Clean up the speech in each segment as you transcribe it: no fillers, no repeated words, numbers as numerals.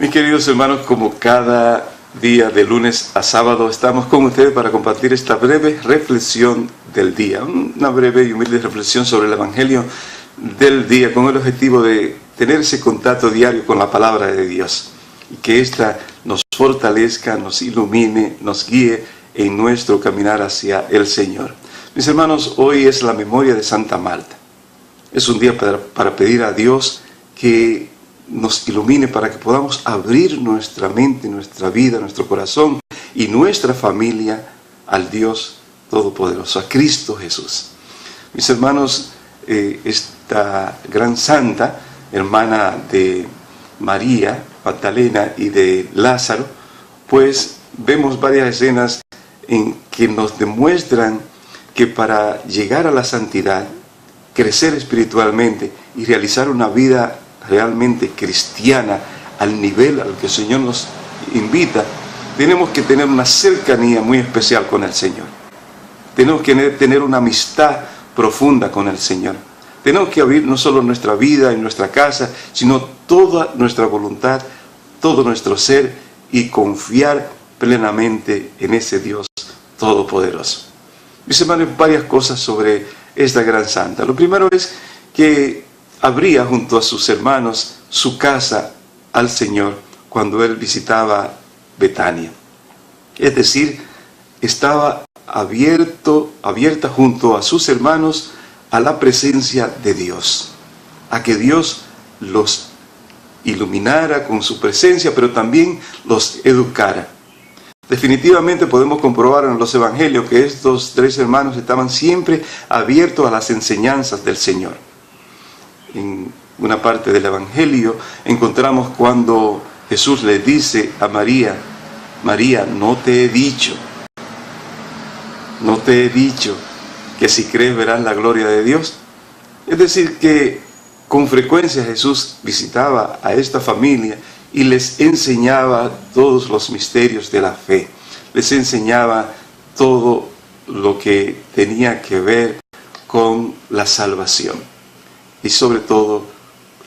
Mis queridos hermanos, como cada día de lunes a sábado estamos con ustedes para compartir esta breve reflexión del día, una breve y humilde reflexión sobre el Evangelio del día con el objetivo de tener ese contacto diario con la palabra de Dios y que ésta nos fortalezca, nos ilumine, nos guíe en nuestro caminar hacia el Señor. Mis hermanos, hoy es la memoria de Santa Marta. Es un día para pedir a Dios que nos ilumine para que podamos abrir nuestra mente, nuestra vida, nuestro corazón y nuestra familia al Dios Todopoderoso, a Cristo Jesús. Mis hermanos, esta gran santa, hermana de María Magdalena y de Lázaro, pues vemos varias escenas en que nos demuestran que para llegar a la santidad, crecer espiritualmente y realizar una vida realmente cristiana al nivel al que el Señor nos invita, tenemos que tener una cercanía muy especial con el Señor. Tenemos que tener una amistad profunda con el Señor. Tenemos que abrir no solo nuestra vida en nuestra casa, sino toda nuestra voluntad, todo nuestro ser y confiar plenamente en ese Dios Todopoderoso. Mis hermanos, varias cosas sobre esta gran santa. Lo primero es que abría junto a sus hermanos su casa al Señor cuando Él visitaba Betania. Es decir, estaba abierta junto a sus hermanos a la presencia de Dios, a que Dios los iluminara con su presencia, pero también los educara. Definitivamente podemos comprobar en los evangelios que estos tres hermanos estaban siempre abiertos a las enseñanzas del Señor. En una parte del evangelio encontramos cuando Jesús le dice a María: María, no te he dicho que si crees verás la gloria de Dios. Es decir, que con frecuencia Jesús visitaba a esta familia y les enseñaba todos los misterios de la fe. Les enseñaba todo lo que tenía que ver con la salvación. Y sobre todo,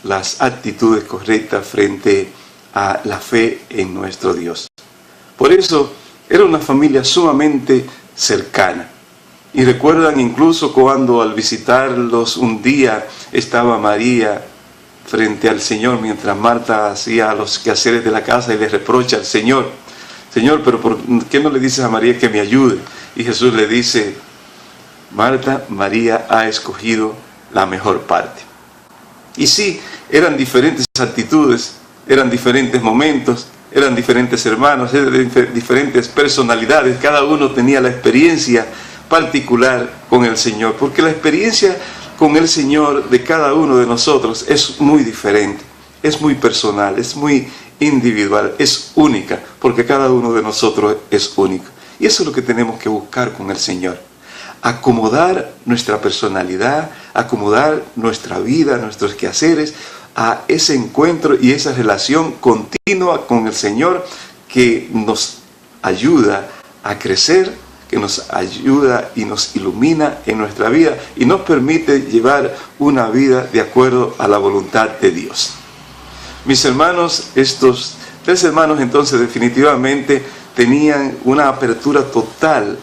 las actitudes correctas frente a la fe en nuestro Dios. Por eso, era una familia sumamente cercana. Y recuerdan incluso cuando al visitarlos un día estaba María frente al Señor mientras Marta hacía los quehaceres de la casa y le reprocha al Señor: Señor, pero ¿por qué no le dices a María que me ayude? Y Jesús le dice: Marta, María ha escogido la mejor parte. Y sí, eran diferentes actitudes, eran diferentes momentos, eran diferentes hermanos, eran diferentes personalidades. Cada uno tenía la experiencia particular con el Señor, porque la experiencia con el Señor de cada uno de nosotros es muy diferente, es muy personal, es muy individual, es única, porque cada uno de nosotros es único. Y eso es lo que tenemos que buscar con el Señor: acomodar nuestra personalidad, acomodar nuestra vida, nuestros quehaceres a ese encuentro y esa relación continua con el Señor que nos ayuda a crecer, que nos ayuda y nos ilumina en nuestra vida y nos permite llevar una vida de acuerdo a la voluntad de Dios. Mis hermanos, estos tres hermanos entonces definitivamente tenían una apertura total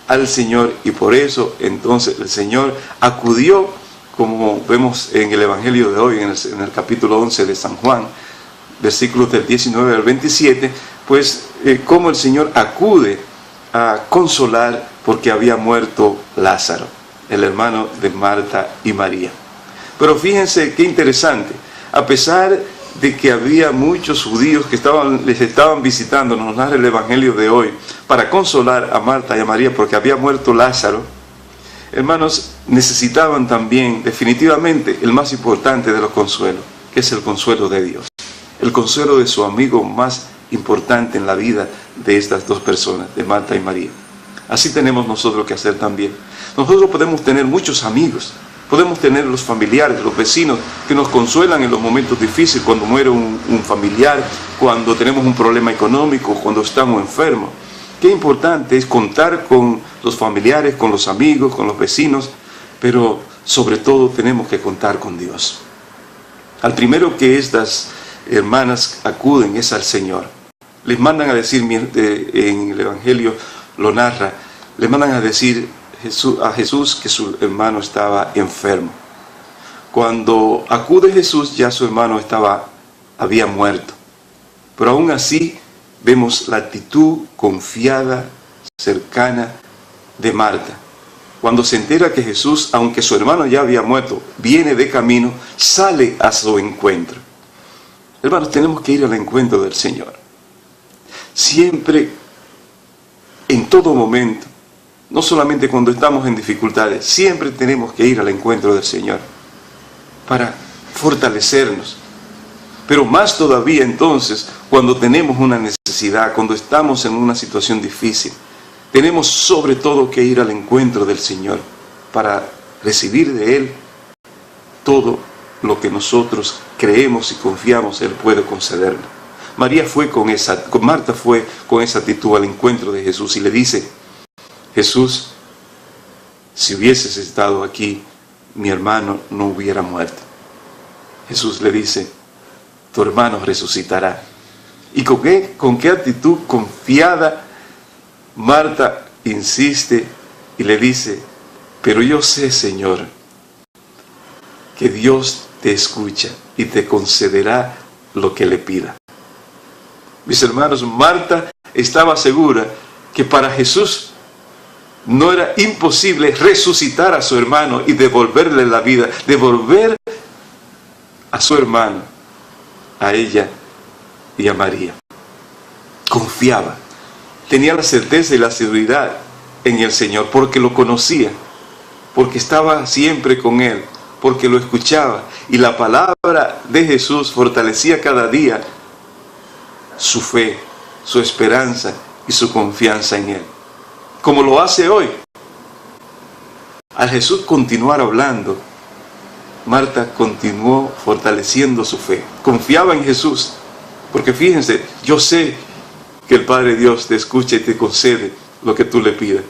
al Señor, y por eso entonces el Señor acudió, como vemos en el Evangelio de hoy, en el capítulo 11 de San Juan, versículos del 19 al 27, pues cómo el Señor acude a consolar porque había muerto Lázaro, el hermano de Marta y María. Pero fíjense qué interesante: a pesar de que había muchos judíos que les estaban visitando, nos narra el Evangelio de hoy, para consolar a Marta y a María porque había muerto Lázaro, hermanos, necesitaban también definitivamente el más importante de los consuelos, que es el consuelo de Dios, el consuelo de su amigo más importante en la vida de estas dos personas, de Marta y María. Así tenemos nosotros que hacer también. Nosotros podemos tener muchos amigos, podemos tener los familiares, los vecinos que nos consuelan en los momentos difíciles, cuando muere un familiar, cuando tenemos un problema económico, cuando estamos enfermos. Qué importante es contar con los familiares, con los amigos, con los vecinos, pero sobre todo tenemos que contar con Dios. Al primero que estas hermanas acuden es al Señor. Les mandan a decir, en el Evangelio lo narra, le mandan a decir a Jesús que su hermano estaba enfermo. Cuando acude Jesús, ya su hermano había muerto. Pero aún así vemos la actitud confiada, cercana de Marta. Cuando se entera que Jesús, aunque su hermano ya había muerto, viene de camino, sale a su encuentro. Hermanos, tenemos que ir al encuentro del Señor. Siempre, en todo momento, no solamente cuando estamos en dificultades, siempre tenemos que ir al encuentro del Señor para fortalecernos. Pero más todavía entonces, cuando tenemos una necesidad, cuando estamos en una situación difícil, tenemos sobre todo que ir al encuentro del Señor para recibir de Él todo lo que nosotros creemos y confiamos Él puede concedernos. Marta fue con esa actitud al encuentro de Jesús y le dice: Jesús, si hubieses estado aquí, mi hermano no hubiera muerto. Jesús le dice: tu hermano resucitará. ¿Y con qué actitud confiada Marta insiste y le dice: pero yo sé, Señor, que Dios te escucha y te concederá lo que le pida. Mis hermanos, Marta estaba segura que para Jesús no era imposible resucitar a su hermano y devolverle la vida, devolver a su hermano, a ella y a María. Confiaba, tenía la certeza y la seguridad en el Señor, porque lo conocía, porque estaba siempre con Él, porque lo escuchaba, y la palabra de Jesús fortalecía cada día su fe, su esperanza y su confianza en Él. Como lo hace hoy. Al Jesús continuar hablando, Marta continuó fortaleciendo su fe. Confiaba en Jesús, porque fíjense, yo sé que el Padre Dios te escucha y te concede lo que tú le pidas.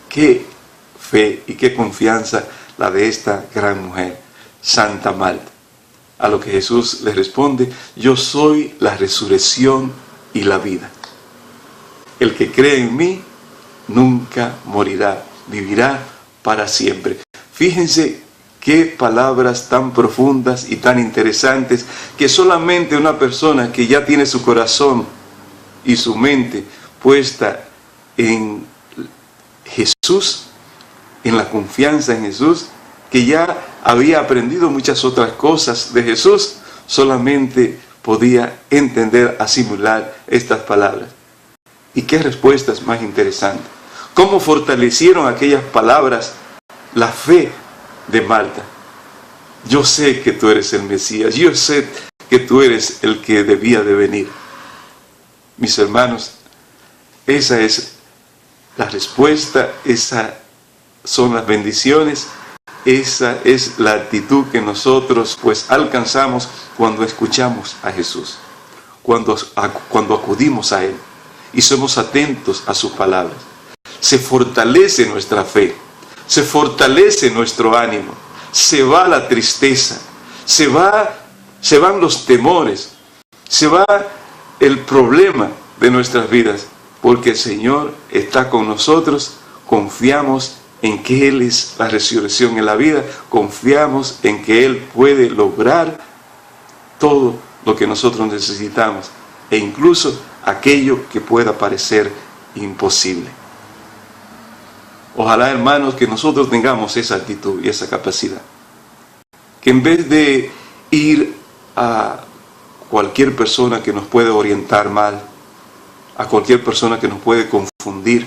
Qué fe y qué confianza la de esta gran mujer, Santa Marta. A lo que Jesús le responde: yo soy la resurrección y la vida. El que cree en mí nunca morirá, vivirá para siempre. Fíjense qué palabras tan profundas y tan interesantes, que solamente una persona que ya tiene su corazón y su mente puesta en Jesús, en la confianza en Jesús, que ya había aprendido muchas otras cosas de Jesús, solamente podía entender, asimilar estas palabras. ¿Y qué respuestas más interesantes? ¿Cómo fortalecieron aquellas palabras la fe de Marta? Yo sé que tú eres el Mesías, yo sé que tú eres el que debía de venir. Mis hermanos, esa es la respuesta, esas son las bendiciones, esa es la actitud que nosotros pues alcanzamos cuando escuchamos a Jesús, cuando acudimos a Él y somos atentos a sus palabras. Se fortalece nuestra fe, se fortalece nuestro ánimo, se va la tristeza, se van los temores, se va el problema de nuestras vidas, porque el Señor está con nosotros. Confiamos en que Él es la resurrección en la vida, confiamos en que Él puede lograr todo lo que nosotros necesitamos, e incluso aquello que pueda parecer imposible. Ojalá, hermanos, que nosotros tengamos esa actitud y esa capacidad. Que en vez de ir a cualquier persona que nos puede orientar mal, a cualquier persona que nos puede confundir,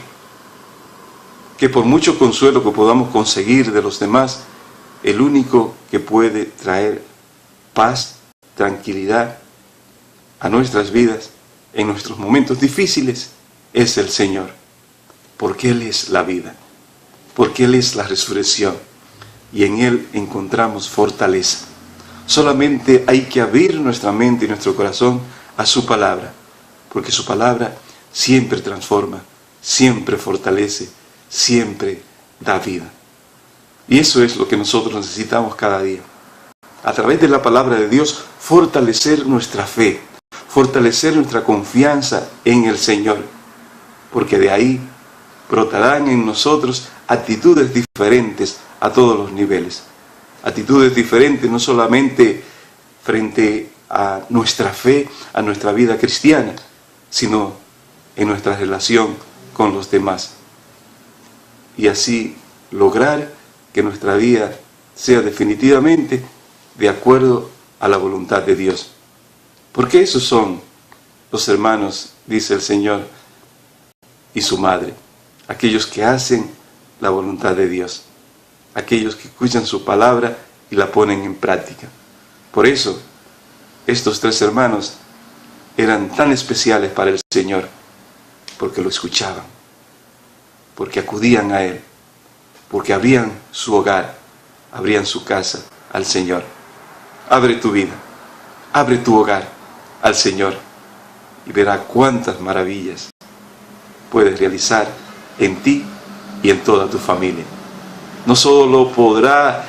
que por mucho consuelo que podamos conseguir de los demás, el único que puede traer paz, tranquilidad a nuestras vidas en nuestros momentos difíciles es el Señor, porque Él es la vida, porque Él es la resurrección, y en Él encontramos fortaleza. Solamente hay que abrir nuestra mente y nuestro corazón a su palabra, porque su palabra siempre transforma, siempre fortalece, siempre da vida. Y eso es lo que nosotros necesitamos cada día. a través de la palabra de Dios, fortalecer nuestra fe, fortalecer nuestra confianza en el Señor, porque de ahí brotarán en nosotros actitudes diferentes a todos los niveles. Actitudes diferentes no solamente frente a nuestra fe, a nuestra vida cristiana, sino en nuestra relación con los demás. Y así lograr que nuestra vida sea definitivamente de acuerdo a la voluntad de Dios. Porque esos son los hermanos, dice el Señor, y su madre, aquellos que hacen la voluntad de Dios, aquellos que escuchan su palabra y la ponen en práctica. Por eso, estos tres hermanos eran tan especiales para el Señor, porque lo escuchaban, porque acudían a Él, porque abrían su hogar, abrían su casa al Señor. Abre tu vida, abre tu hogar al Señor y verá cuántas maravillas puedes realizar en ti y en toda tu familia. No solo podrá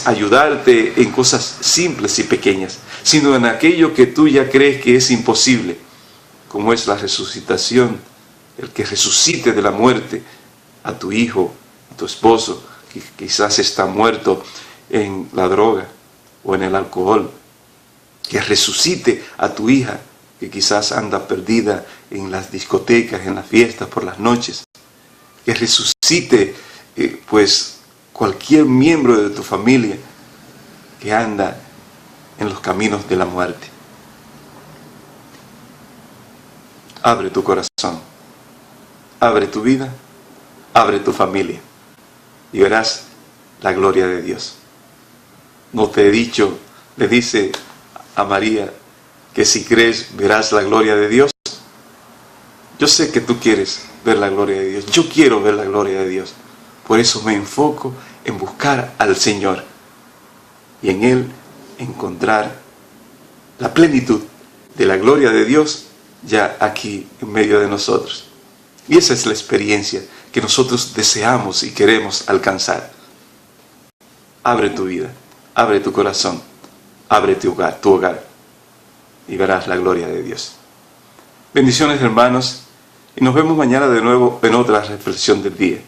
ayudarte en cosas simples y pequeñas, sino en aquello que tú ya crees que es imposible, como es la resucitación, el que resucite de la muerte a tu hijo, a tu esposo, que quizás está muerto en la droga o en el alcohol, que resucite a tu hija, que quizás anda perdida en las discotecas, en las fiestas, por las noches, que resucite cualquier miembro de tu familia que anda en los caminos de la muerte. Abre tu corazón, abre tu vida, abre tu familia y verás la gloria de Dios. No te he dicho, le dice a María, que si crees verás la gloria de Dios. Yo sé que tú quieres ver la gloria de Dios. Yo quiero ver la gloria de Dios. Por eso me enfoco en buscar al Señor y en Él encontrar la plenitud de la gloria de Dios ya aquí en medio de nosotros. Y esa es la experiencia que nosotros deseamos y queremos alcanzar. Abre tu vida, abre tu corazón, abre tu hogar y verás la gloria de Dios. Bendiciones, hermanos, y nos vemos mañana de nuevo en otra reflexión del día.